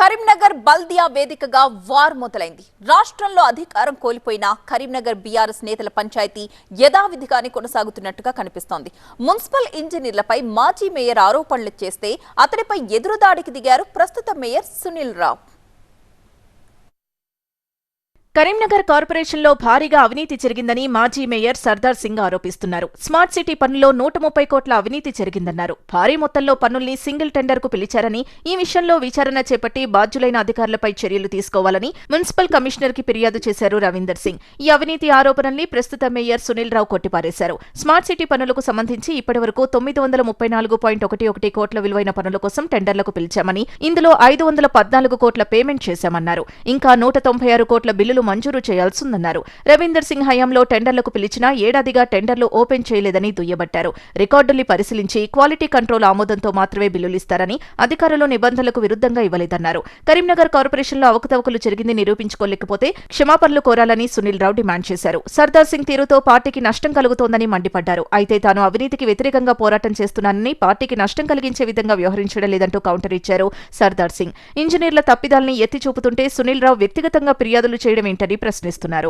కరీంనగర్ బల్దియా వేదికగా వార్ మొదలైంది. రాష్ట్రంలో అధికారం కోల్పోయిన కరీంనగర్ బీఆర్ఎస్ నేతల పంచాయతీ యథావిధిగానే కొనసాగుతున్నట్టుగా కనిపిస్తోంది. మున్సిపల్ ఇంజనీర్లపై మాజీ మేయర్ ఆరోపణలు చేస్తే అతడిపై ఎదురుదాడికి దిగారు ప్రస్తుత మేయర్ సునీల్ రావు. కరీంనగర్ కార్పొరేషన్లో భారీగా అవినీతి జరిగిందని మాజీ మేయర్ సర్దార్ సింగ్ ఆరోపిస్తున్నారు. స్మార్ట్ సిటీ పనుల్లో 130 కోట్ల అవినీతి జరిగిందన్నారు. భారీ మొత్తంలో పన్నుల్ని సింగిల్ టెండర్కు పిలిచారని, ఈ విషయంలో విచారణ చేపట్టి బాధ్యులైన అధికారులపై చర్యలు తీసుకోవాలని మున్సిపల్ కమిషనర్కి ఫిర్యాదు చేశారు రవీందర్ సింగ్. ఈ అవినీతి ఆరోపణల్ని ప్రస్తుత mayor Sunil Rao కొట్టిపారేశారు. Smart city పనులకు సంబంధించి ఇప్పటివరకు 934.11 కోట్ల విలువైన పనుల కోసం టెండర్లకు పిలిచామని, ఇందులో 514 కోట్ల పేమెంట్ చేశామన్నారు. ఇంకా 196 కోట్ల బిల్లులు మంజూరు చేయాల్సిందన్నారు. రవీందర్ సింగ్ హయాంలో టెండర్లకు పిలిచినా ఏడాదిగా టెండర్లు ఓపెన్ చేయలేదని దుయ్యబట్టారు. రికార్డుల్ని పరిశీలించి క్వాలిటీ కంట్రోల్ ఆమోదంతో మాత్రమే బిల్లులిస్తారని, అధికారులు నిబంధనలకు విరుద్ధంగా ఇవ్వలేదన్నారు. కరీంనగర్ కార్పొరేషన్లో అవకతవకలు జరిగింది నిరూపించుకోలేకపోతే క్షమాపణలు కోరాలని సునీల్ రావు డిమాండ్ చేశారు. సర్దార్ సింగ్ తీరుతో పార్టీకి నష్టం కలుగుతోందని మండిపడ్డారు. అయితే తాను అవినీతికి వ్యతిరేకంగా పోరాటం చేస్తున్నానని, పార్టీకి నష్టం కలిగించే విధంగా వ్యవహరించడం లేదంటూ కౌంటర్ ఇచ్చారు సర్దార్ సింగ్. ఇంజనీర్ల తప్పిదాల్ని ఎత్తి చూపుతుంటే సునీల్ రావు వ్యక్తిగతంగా ఫిర్యాదులు చేయడం ఏంటని ప్రశ్నిస్తున్నారు.